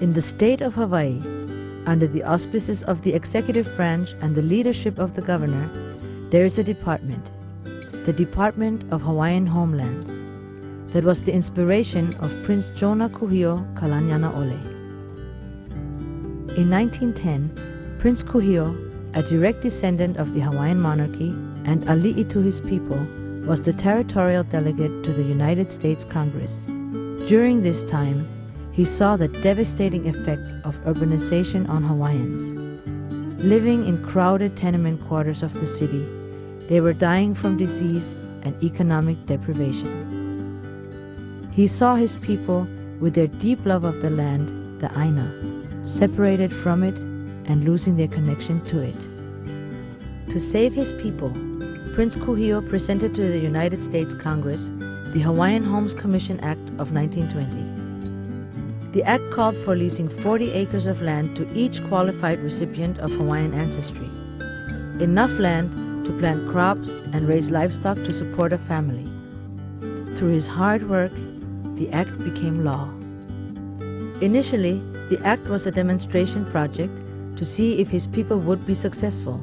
In the state of Hawaii, under the auspices of the executive branch and the leadership of the governor, there is a department, the Department of Hawaiian Homelands, that was the inspiration of Prince Jonah Kuhio Kalaniana Ole. In 1910, Prince Kuhio, a direct descendant of the Hawaiian monarchy and ali'i to his people, was the territorial delegate to the United States Congress. During this time, he saw the devastating effect of urbanization on Hawaiians. Living in crowded tenement quarters of the city, they were dying from disease and economic deprivation. He saw his people, with their deep love of the land, the Aina, separated from it and losing their connection to it. To save his people, Prince Kuhio presented to the United States Congress the Hawaiian Homes Commission Act of 1920. The act called for leasing 40 acres of land to each qualified recipient of Hawaiian ancestry, enough land to plant crops and raise livestock to support a family. Through his hard work, the act became law. Initially, the act was a demonstration project to see if his people would be successful,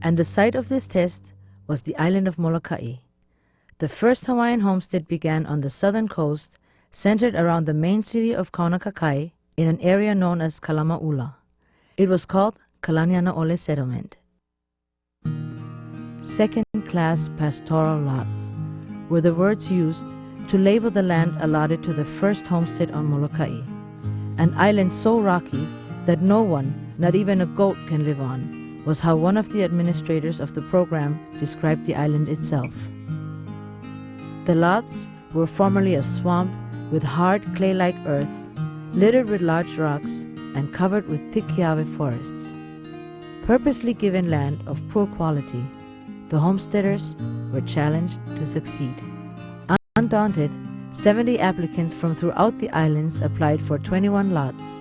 and the site of this test was the island of Moloka'i. The first Hawaiian homestead began on the southern coast, centered around the main city of Kamakana in an area known as Kalama'ula. It was called Kalaniana Ole Settlement. Second-class pastoral lots were the words used to label the land allotted to the first homestead on Moloka'i, an island so rocky that no one, not even a goat, can live on, was how one of the administrators of the program described the island itself. The lots were formerly a swamp with hard clay-like earth, littered with large rocks, and covered with thick kiawe forests. Purposely given land of poor quality, the homesteaders were challenged to succeed. Undaunted, 70 applicants from throughout the islands applied for 21 lots.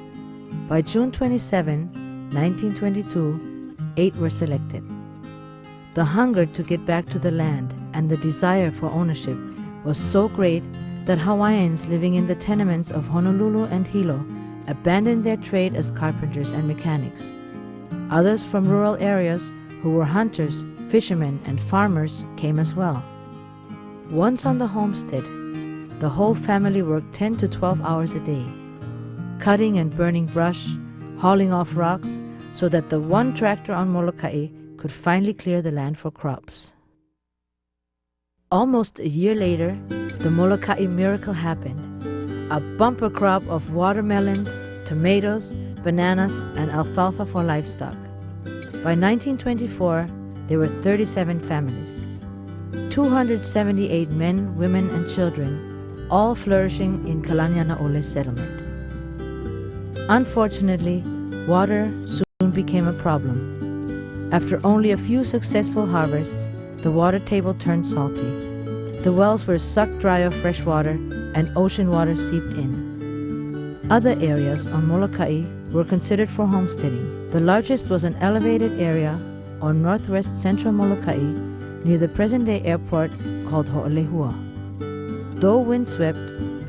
By June 27, 1922, 8 were selected. The hunger to get back to the land and the desire for ownership was so great that Hawaiians living in the tenements of Honolulu and Hilo abandoned their trade as carpenters and mechanics. Others from rural areas who were hunters, fishermen, and farmers came as well. Once on the homestead, the whole family worked 10 to 12 hours a day, cutting and burning brush, hauling off rocks, so that the one tractor on Moloka'i could finally clear the land for crops. Almost a year later, the Moloka'i miracle happened. A bumper crop of watermelons, tomatoes, bananas, and alfalfa for livestock. By 1924, there were 37 families, 278 men, women, and children, all flourishing in Kalaniana Ole settlement. Unfortunately, water soon became a problem. After only a few successful harvests, the water table turned salty. The wells were sucked dry of fresh water, and ocean water seeped in. Other areas on Moloka'i were considered for homesteading. The largest was an elevated area on northwest central Moloka'i near the present-day airport called Ho'olehua. Though windswept,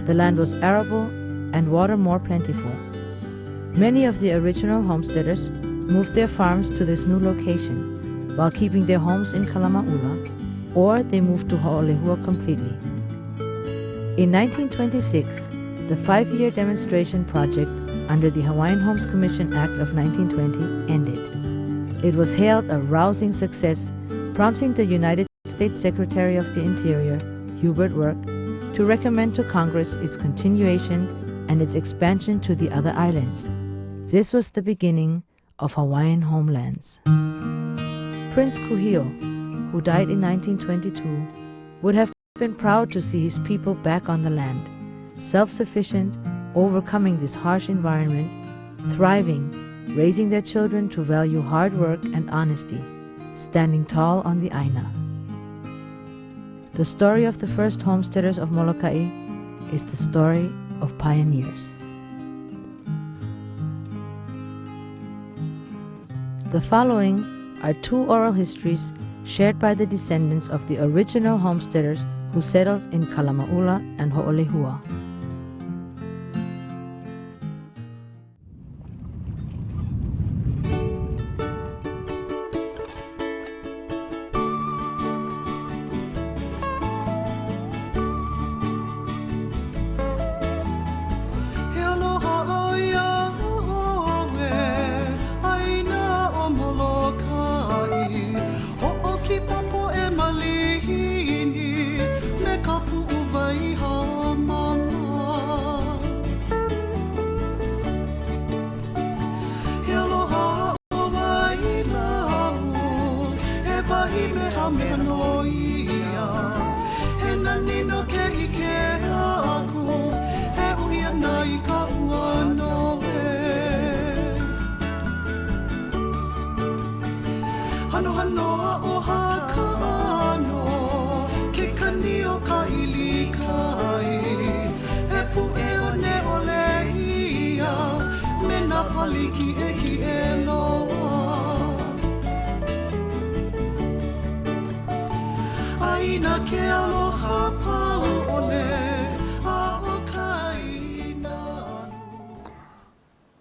the land was arable and water more plentiful. Many of the original homesteaders moved their farms to this new location while keeping their homes in Kalama'ula, or they moved to Ho'olehua completely. In 1926, the 5-year demonstration project under the Hawaiian Homes Commission Act of 1920 ended. It was hailed a rousing success, prompting the United States Secretary of the Interior, Hubert Work, to recommend to Congress its continuation and its expansion to the other islands. This was the beginning of Hawaiian homelands. Prince Kuhio, who died in 1922, would have been proud to see his people back on the land, self-sufficient, overcoming this harsh environment, thriving, raising their children to value hard work and honesty, standing tall on the Aina. The story of the first homesteaders of Moloka'i is the story of pioneers. The following are 2 oral histories shared by the descendants of the original homesteaders who settled in Kalama'ula and Ho'olehua.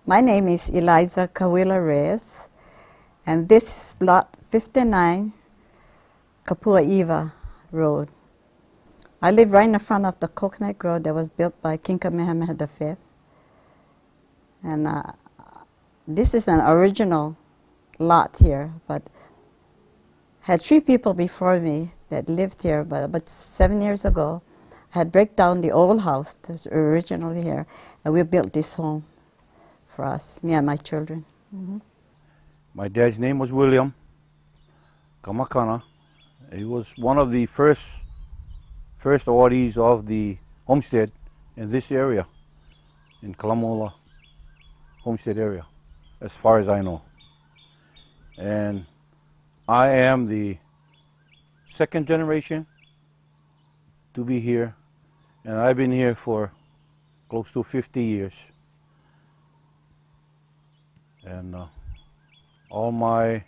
My name is Eliza Kauila Reyes, and this is lot 59, Kapua'iwa Road. I live right in the front of the coconut grove that was built by King Kamehameha V. And this is an original lot here, but had 3 people before me that lived here, but about 7 years ago, I had break down the old house that was originally here, and we built this home for us, me and my children. My dad's name was William Kamakana. He was one of the first awardees of the homestead in this area, in Moloka'i Homestead area, as far as I know. And I am the 2nd generation to be here, and I've been here for close to 50 years. And all my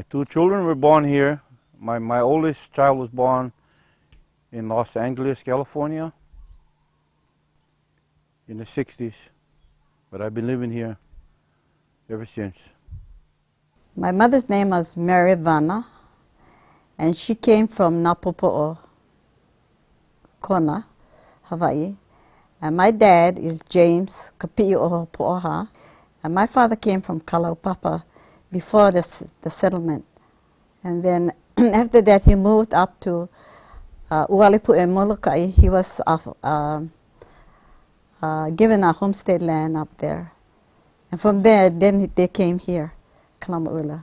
2 children were born here. My oldest child was born in Los Angeles, California in the 60s, but I've been living here ever since. My mother's name was Mary Vanna, and she came from Napopo'o, Kona, Hawaii. And my dad is James Kapi'o Po'oha, and my father came from Kalaupapa before the settlement. And then after that he moved up to Ualipu and Moloka'i. He was given a homestead land up there. And from there, then they came here, Kalama'ula,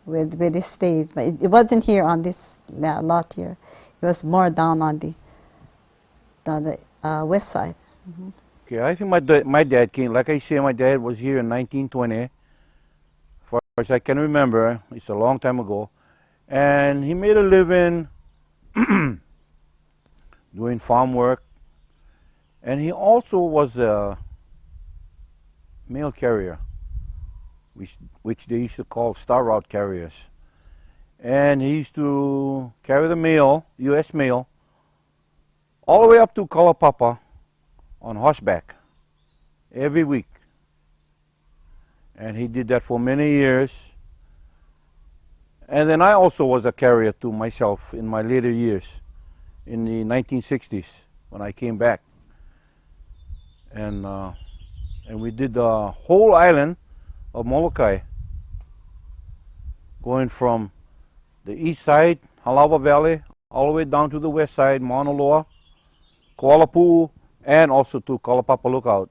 where they stayed. But it wasn't here on this lot here. It was more down on the west side. Okay, I think my dad came, like I say, my dad was here in 1920. As far as I can remember, it's a long time ago. And he made a living doing farm work. And he also was a mail carrier, which they used to call star route carriers. And he used to carry the mail, U.S. mail, all the way up to Kalapapa on horseback every week. And he did that for many years. And then I also was a carrier too myself in my later years, in the 1960s when I came back. And we did the whole island of Molokai, going from the east side, Halawa Valley, all the way down to the west side, Mauna Loa, Koalapu, and also to Kalapapa Lookout.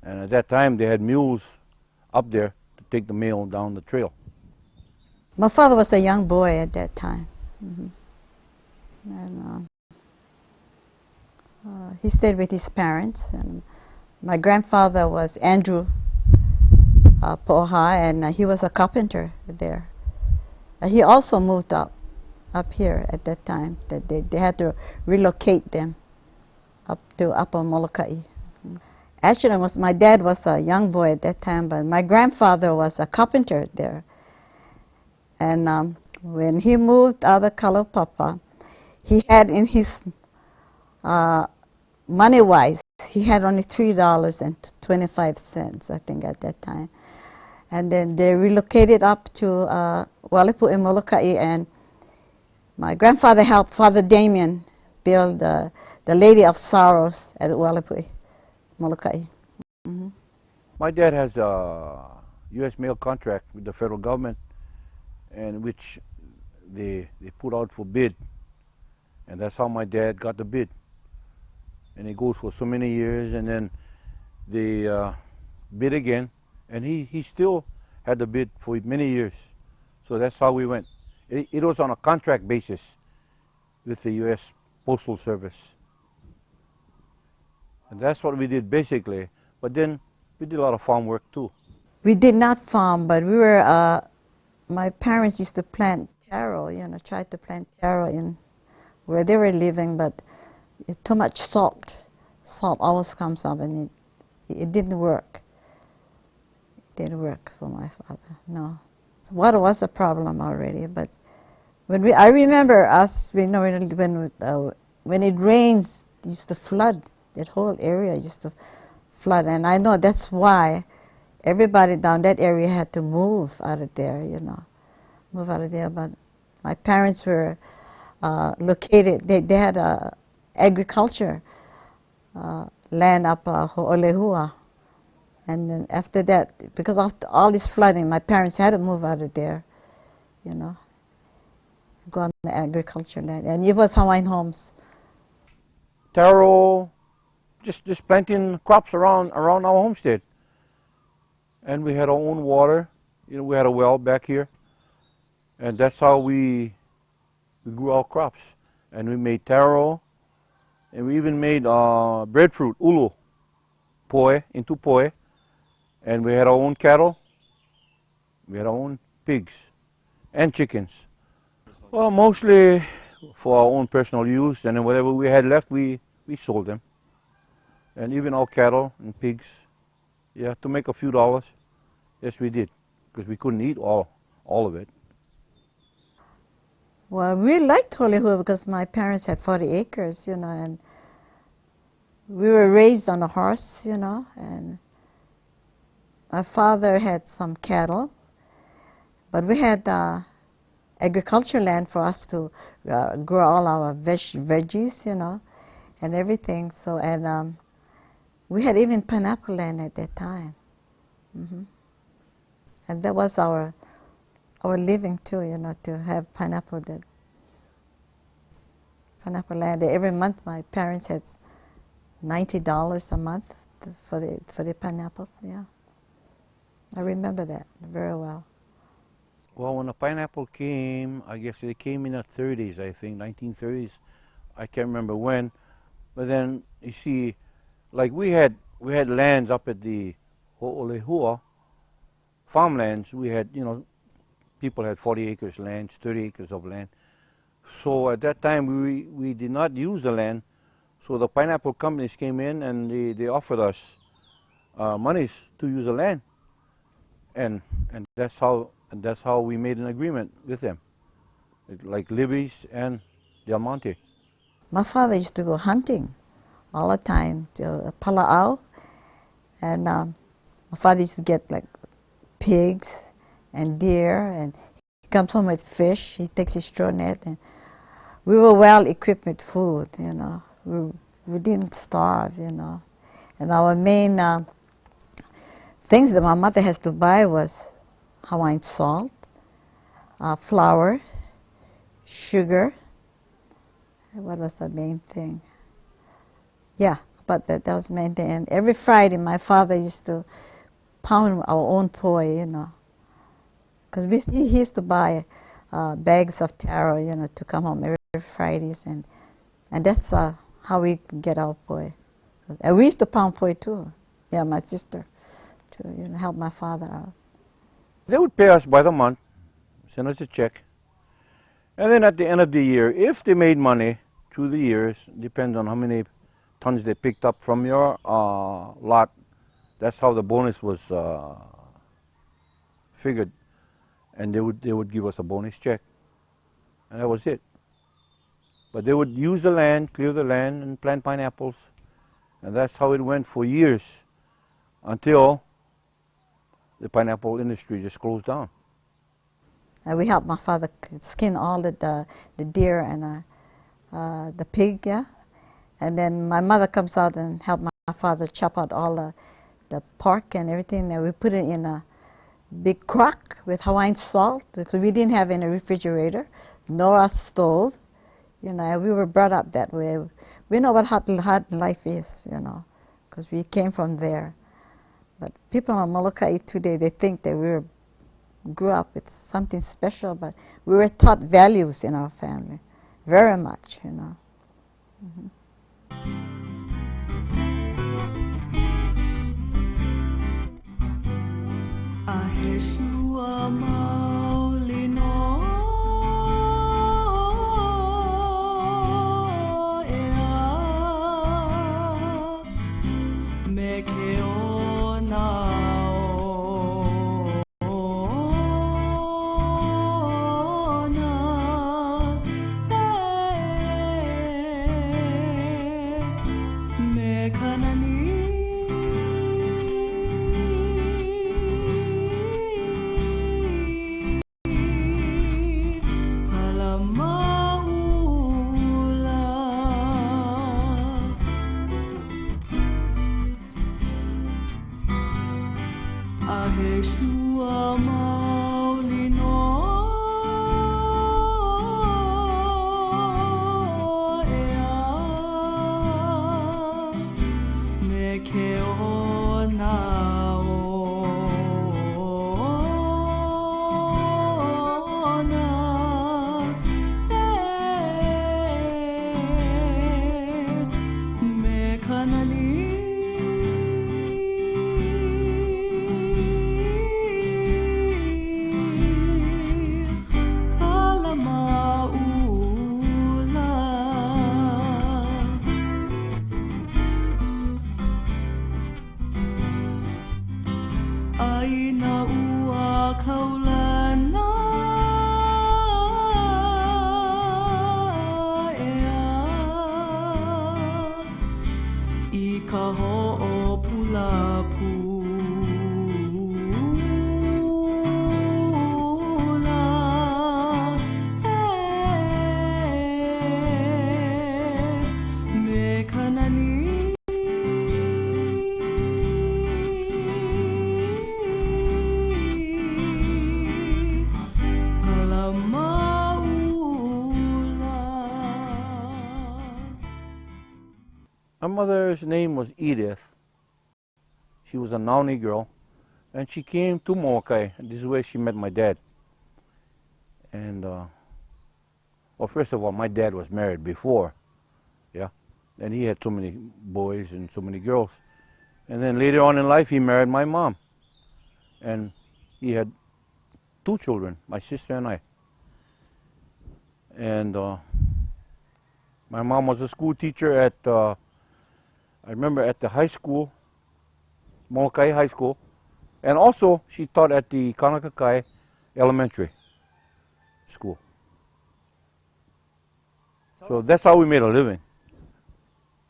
And at that time they had mules up there to take the mail down the trail. My father was a young boy at that time. And he stayed with his parents. And my grandfather was Andrew Po'oha, and he was a carpenter there. He also moved up here at that time. That they had to relocate them up to Upper Moloka'i. Actually, my dad was a young boy at that time, but my grandfather was a carpenter there. And when he moved out of Kalaupapa, he had in his money-wise, he had only $3.25, I think, at that time. And then they relocated up to Walipu and Moloka'i, and my grandfather helped Father Damien build the Lady of Sorrows at Walipu, Moloka'i. My dad has a U.S. mail contract with the federal government, and which they put out for bid, and that's how my dad got the bid. And it goes for so many years, and then they bid again, and he still had the bid for many years. So that's how we went. It was on a contract basis with the U.S. Postal Service. And that's what we did basically. But then we did a lot of farm work too. We did not farm, but we were my parents used to plant taro, tried to plant taro in where they were living, but it's too much salt. Salt always comes up, and it didn't work. It didn't work for my father, no. Water was a problem already, but I remember us, when it rains, it used to flood. That whole area used to flood, and I know that's why everybody down that area had to move out of there, move out of there. But my parents were located, they had agriculture land up Ho'olehua. And then after that, because of all this flooding, my parents had to move out of there, go on the agriculture land. And it was Hawaiian homes. Taro, just planting crops around our homestead. And we had our own water. We had a well back here. And that's how we grew our crops. And we made taro, and we even made breadfruit, ulu, poe, into poe. And we had our own cattle, we had our own pigs and chickens. Well, mostly for our own personal use, and then whatever we had left, we sold them. And even our cattle and pigs, yeah, to make a few dollars. Yes, we did, because we couldn't eat all of it. Well, we liked Hollywood because my parents had 40 acres, and we were raised on a horse, and my father had some cattle, but we had agriculture land for us to grow all our veggies, and everything. So, and we had even pineapple land at that time. And that was our living too, to have pineapple land. Every month my parents had $90 a month for the pineapple, yeah. I remember that very well. Well, when the pineapple came, I guess it came in the 30s, I think, 1930s. I can't remember when. But then, you see, like we had lands up at the Ho'olehua, farmlands. We had, people had 40 acres land, 30 acres of land. So at that time, we did not use the land. So the pineapple companies came in and they offered us monies to use the land. And that's how we made an agreement with them, like Libby's and Del Monte. My father used to go hunting all the time to Pala'au, and my father used to get like pigs and deer, and he comes home with fish. He takes his straw net, and we were well equipped with food. We didn't starve. And our main things that my mother has to buy was Hawaiian salt, flour, sugar. What was the main thing? Yeah, but that was the main thing. And every Friday, my father used to pound our own poi, because he used to buy bags of taro, to come home every Fridays, and that's how we get our poi. And we used to pound poi too. Yeah, my sister, to help my father out. They would pay us by the month, send us a check. And then at the end of the year, if they made money through the years, depends on how many tons they picked up from your lot. That's how the bonus was figured. And they would give us a bonus check. And that was it. But they would use the land, clear the land, and plant pineapples. And that's how it went for years, until the pineapple industry just closed down. And we helped my father skin all the deer and the pig, yeah. And then my mother comes out and helped my father chop out all the pork and everything. And we put it in a big crock with Hawaiian salt, because we didn't have any refrigerator, nor a stove. And we were brought up that way. We know what hard life is, because we came from there. But people in Moloka'i today, they think that we grew up with something special, but we were taught values in our family, very much, Mm-hmm. Aheshua Maoli My mother's name was Edith. She was a Nauni girl, and she came to Moloka'i. This is where she met my dad. And well, first of all, my dad was married before, yeah, and he had so many boys and so many girls. And then later on in life, he married my mom, and he had 2 children, my sister and I. And my mom was a school teacher at, I remember at the high school, Moloka'i High School, and also she taught at the Kamakana Elementary School. So that's how we made a living.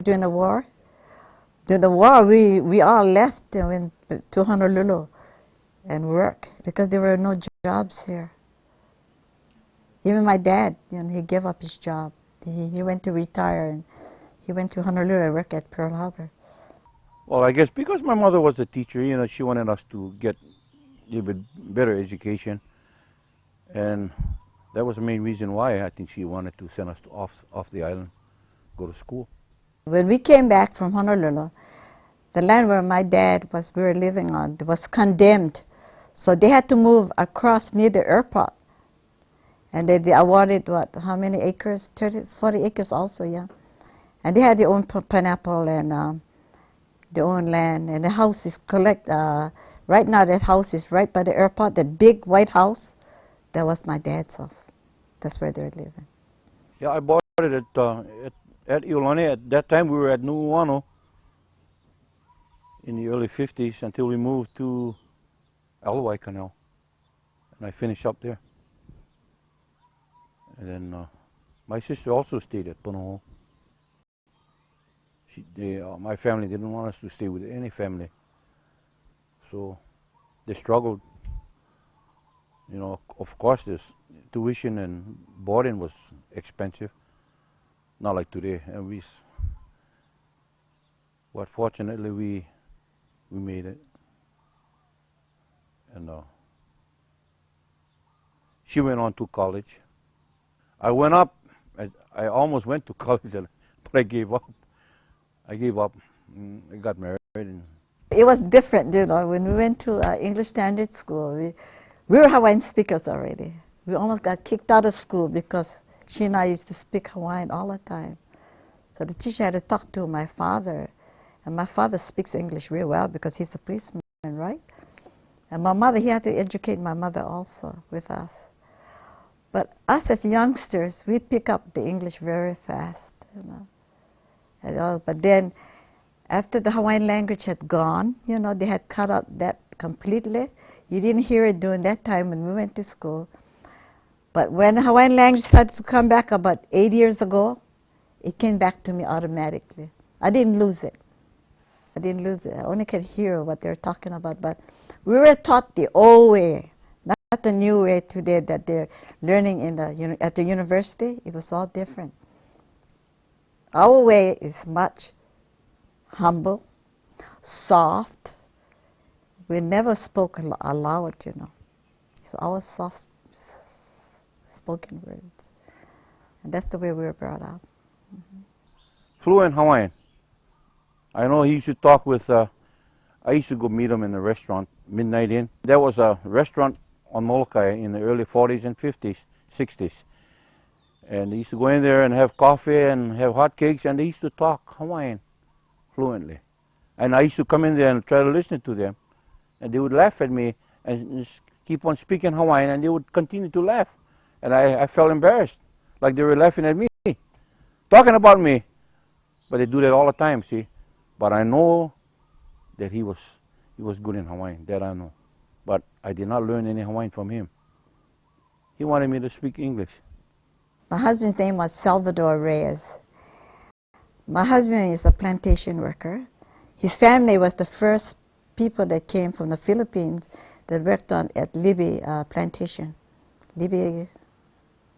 During the war, we all left and went to Honolulu and work because there were no jobs here. Even my dad, he gave up his job. He went to retire and he went to Honolulu to work at Pearl Harbor. Well, I guess because my mother was a teacher, she wanted us to get a little bit better education. And that was the main reason why I think she wanted to send us off the island, go to school. When we came back from Honolulu, the land where my dad we were living on was condemned. So they had to move across near the airport. And they awarded, how many acres? 30, 40 acres also, yeah. And they had their own pineapple and their own land. And the house is right now that house is right by the airport, that big white house. That was my dad's house. That's where they're living. Yeah, I bought it at Iolani. At that time we were at Nu'uanu in the early 50s until we moved to Alawai Canal. And I finished up there. And then my sister also stayed at Punahou. My family didn't want us to stay with any family. So they struggled. Of course, this tuition and boarding was expensive. Not like today. And fortunately we made it. And she went on to college. I went up. I almost went to college, but I gave up. I got married. It was different, when we went to English Standard School. We were Hawaiian speakers already. We almost got kicked out of school because she and I used to speak Hawaiian all the time. So the teacher had to talk to my father. And my father speaks English real well because he's a policeman, right? And my mother, he had to educate my mother also with us. But us as youngsters, we pick up the English very fast, But then, After the Hawaiian language had gone, you know, they had cut out that completely. You didn't hear it during that time when we went to school. But when the Hawaiian language started to come back about 8 years ago, it came back to me automatically. I didn't lose it. I didn't lose it. I only could hear what they're talking about. But we were taught the old way, not the new way today that they're learning in the, at the university. It was all different. Our way is much humble, soft. We never spoke aloud, you know. So our soft spoken words. And that's the way we were brought up. Mm-hmm. Fluent Hawaiian. I know he used to talk with, I used to go meet him in the restaurant, Midnight Inn. There was a restaurant on Moloka'i in the early 40s and 50s, 60s. And they used to go in there and have coffee and have hot cakes, and they used to talk Hawaiian fluently. And I used to come in there and try to listen to them. And they would laugh at me and just keep on speaking Hawaiian, and they would continue to laugh. And I felt embarrassed, like they were laughing at me, talking about me. But they do that all the time, see. But I know that he was good in Hawaiian, that I know. But I did not learn any Hawaiian from him. He wanted me to speak English. My husband's name was Salvador Reyes. My husband is a plantation worker. His family was the first people that came from the Philippines that worked on at Libby plantation. Libby,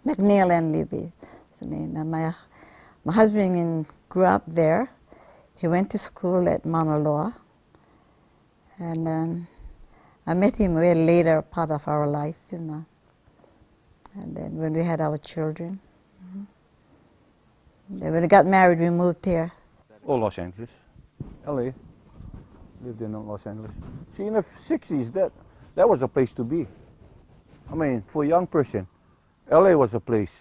McNeil and Libby is the name. And my husband grew up there. He went to school at Mauna Loa. And then I met him way later part of our life, you know. And then when we had our children. Then when we got married, we moved here. Oh, Los Angeles, LA. Lived in Los Angeles. See, in the 60s, that was a place to be. I mean, for a young person, LA was a place.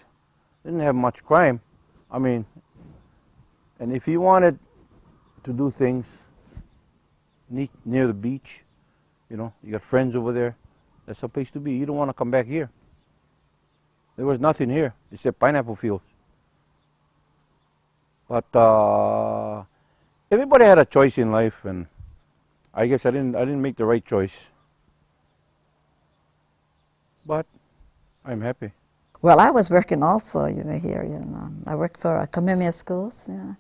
Didn't have much crime. I mean, and if you wanted to do things near the beach, you know, you got friends over there, that's a place to be. You don't want to come back here. There was nothing here except pineapple fields. But everybody had a choice in life, and I guess I didn't make the right choice. But I'm happy. Well, I was working also, you know, here. You know, I worked for Kamehameha schools. You know.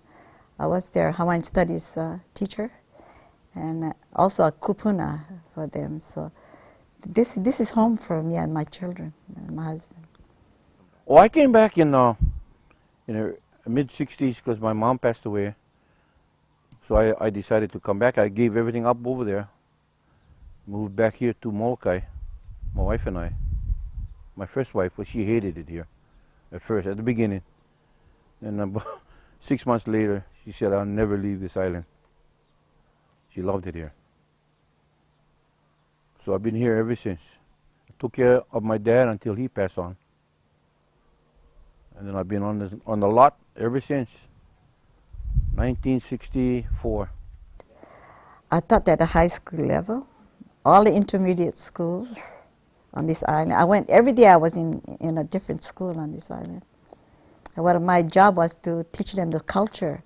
I was their Hawaiian studies teacher, and also a kupuna for them. So this is home for me and my children and my husband. Oh, I came back in the mid-60s because my mom passed away. So I decided to come back. I gave everything up over there. Moved back here to Moloka'i, my wife and I. My first wife, well, she hated it here at first, at the beginning. And about 6 months later, she said, I'll never leave this island. She loved it here. So I've been here ever since. I took care of my dad until he passed on. And then I've been on the lot ever since 1964. I taught at the high school level, all the intermediate schools on this island. I went every day. I was in a different school on this island. And what my job was to teach them the culture,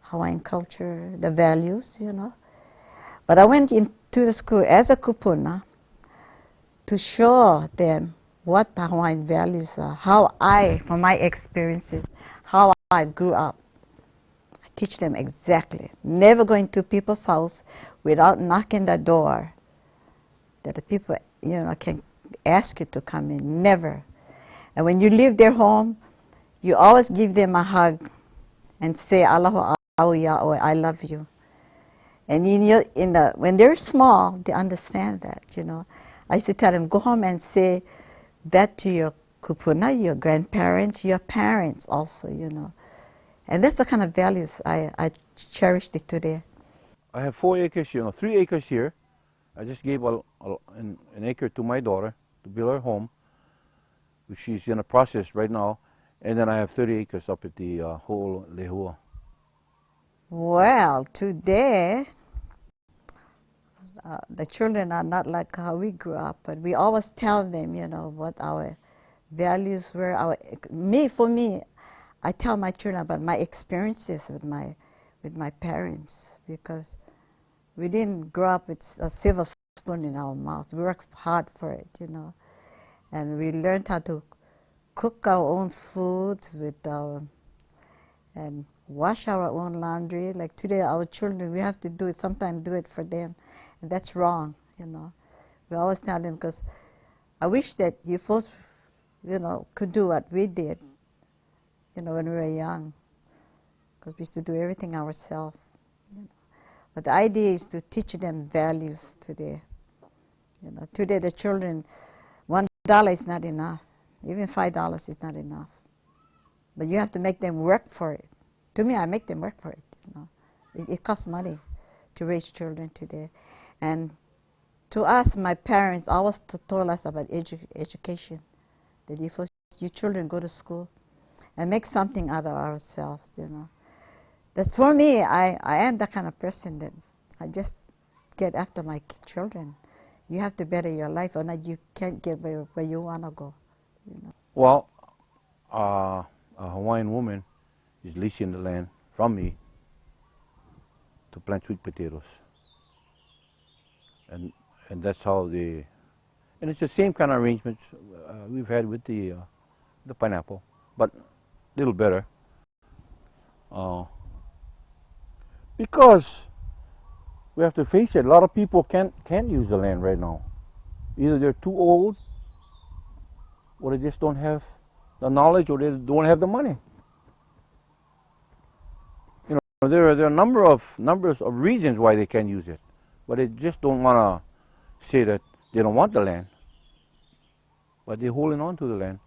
Hawaiian culture, the values, you know. But I went into the school as a kupuna to show them what the Hawaiian values are, how from my experiences, how I grew up. I teach them exactly. Never going to people's house without knocking the door that the people, you know, can ask you to come in. Never. And when you leave their home, you always give them a hug and say, Aloha auia, or I love you. And when they're small, they understand that, you know. I used to tell them, go home and say that to your kupuna, your grandparents, your parents also, you know. And that's the kind of values I cherished it today. I have 4 acres, you know, 3 acres here. I just gave an acre to my daughter to build her home, which she's in the process right now. And then I have 30 acres up at the whole Lehua. Well, today, the children are not like how we grew up, but we always tell them, you know, what our values were. For me, I tell my children about my experiences with my parents, because we didn't grow up with a silver spoon in our mouth. We worked hard for it, you know. And we learned how to cook our own foods and wash our own laundry. Like today, our children, we have to do it, sometimes do it for them. And that's wrong, you know. We always tell them, because I wish that you folks, you know, could do what we did, you know, when we were young. Because we used to do everything ourselves. You know. But the idea is to teach them values today. You know, today the children, $1 is not enough. Even $5 is not enough. But you have to make them work for it. To me, I make them work for it. You know, it costs money to raise children today. And to us, my parents always told us about education. That you children go to school and make something out of ourselves. You know, that's for me. I am the kind of person that I just get after my children. You have to better your life, or not you can't get where you want to go. You know. Well, a Hawaiian woman is leasing the land from me to plant sweet potatoes. And that's how and it's the same kind of arrangements we've had with the pineapple, but a little better. Because we have to face it, a lot of people can't use the land right now. Either they're too old, or they just don't have the knowledge, or they don't have the money. You know, there are numbers of reasons why they can't use it, but they just don't want to say that they don't want the land, but they're holding on to the land.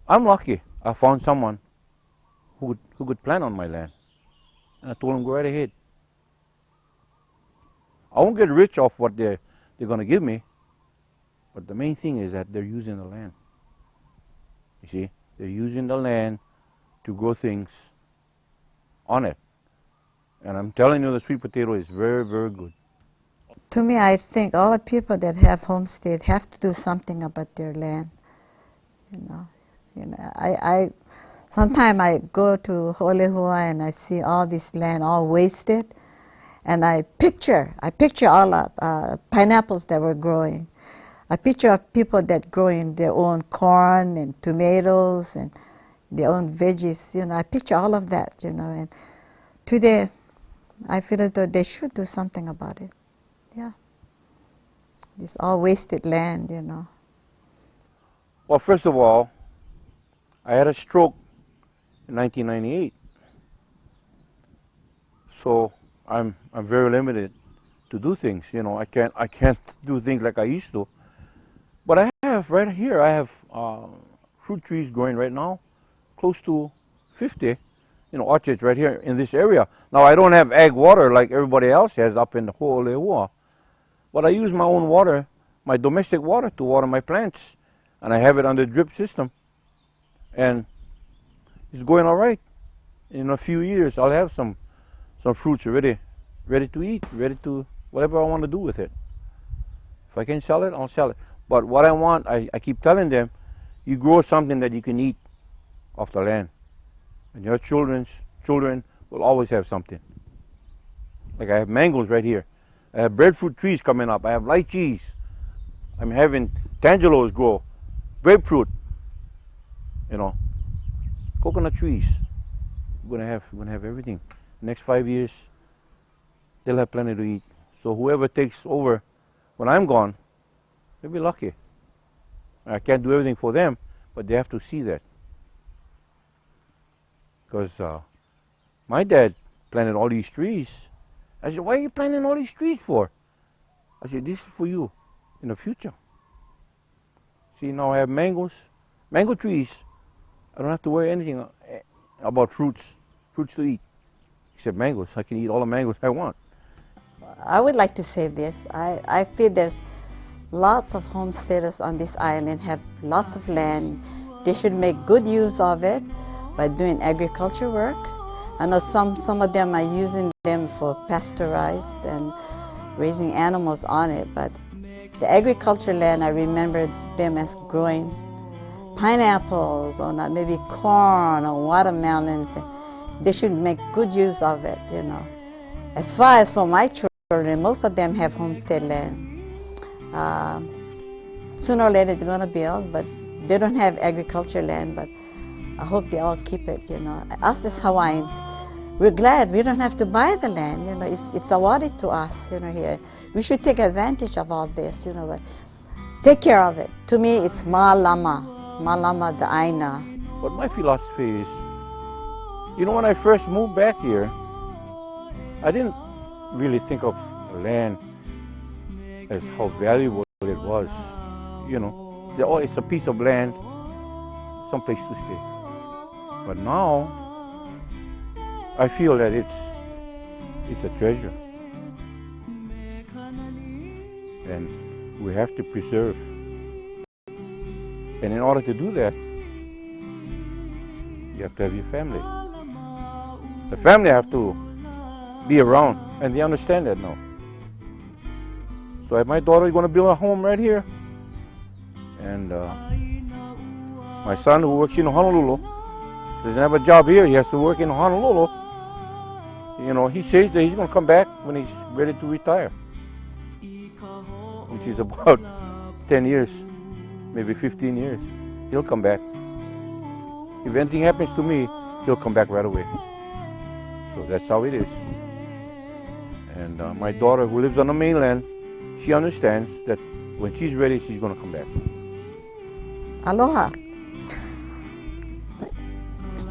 I'm lucky. I found someone who could plant on my land, and I told him, go right ahead. I won't get rich off what they're going to give me, but the main thing is that they're using the land. You see, they're using the land to grow things on it. And I'm telling you, the sweet potato is very, very good. To me, I think all the people that have homestead have to do something about their land. You know, I sometimes I go to Holehua and I see all this land all wasted, and I picture all the pineapples that were growing. I picture people that growing their own corn and tomatoes and their own veggies. You know, I picture all of that. You know, and today I feel as though they should do something about it. Yeah, this all wasted land. You know. Well, first of all, I had a stroke in 1998, so I'm very limited to do things. You know, I can't do things like I used to. But I have right here, I have fruit trees growing right now, close to 50, you know, orchards right here in this area. Now I don't have ag water like everybody else has up in the Ho'olehua, but I use my own water, my domestic water, to water my plants, and I have it on the drip system, and it's going all right. In a few years, I'll have some fruits ready to eat, ready to whatever I want to do with it. If I can sell it, I'll sell it. But what I want, I keep telling them, you grow something that you can eat off the land, and your children will always have something. Like I have mangoes right here. I have breadfruit trees coming up. I have lychees. I'm having tangelos grow, grapefruit. You know, coconut trees. We're gonna have everything. Next 5 years, they'll have plenty to eat. So whoever takes over when I'm gone, they'll be lucky. I can't do everything for them, but they have to see that. Because my dad planted all these trees. I said, why are you planting all these trees for? I said, this is for you in the future. See, now I have mango trees. I don't have to worry anything about fruits to eat, except mangoes. I can eat all the mangoes I want. I would like to say this. I feel there's lots of homesteaders on this island have lots of land. They should make good use of it by doing agriculture work. I know some of them are using them for pasteurized and raising animals on it, but the agriculture land, I remember them as growing pineapples or not, maybe corn or watermelons. They should make good use of it, you know. As far as for my children, most of them have homestead land. Sooner or later they're going to build, but they don't have agriculture land, but I hope they all keep it, you know. Us as Hawaiians, we're glad we don't have to buy the land, you know. It's awarded to us, you know, here. We should take advantage of all this, you know, but take care of it. To me, it's Malama the Aina. But my philosophy is, you know, when I first moved back here, I didn't really think of land as how valuable it was, you know. Oh, it's a piece of land, someplace to stay. But now, I feel that it's a treasure. And we have to preserve. And in order to do that, you have to have your family. The family have to be around, and they understand that now. So my daughter is going to build a home right here. And my son, who works in Honolulu, doesn't have a job here. He has to work in Honolulu. You know, he says that he's going to come back when he's ready to retire, which is about 10 years, maybe 15 years. He'll come back. If anything happens to me, he'll come back right away. So that's how it is. And my daughter, who lives on the mainland, she understands that when she's ready, she's going to come back. Aloha.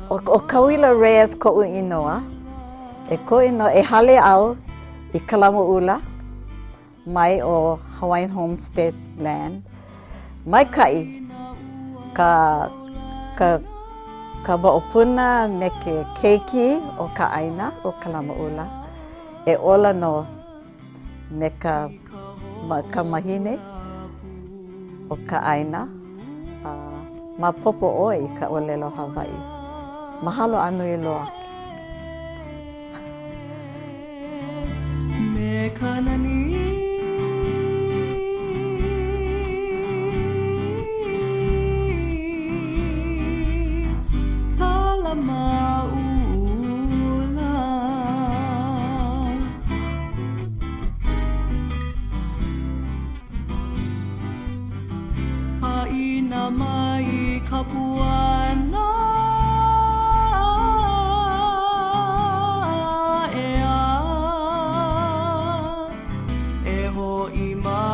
O Kauila Reyes ko'u inoa, e ko ino e hale au I Kalamu'ula, mai o Hawaiian Homestead land. Mai kai ka maopuna me ke keiki o ka aina o Kalamu'ula, e ola no me ka mahine o ka aina, ma popo oi ka olelo Hawaii. Mahalo anu I loa. Me kanani kalamaula haina mai kapuana ea e ho I mai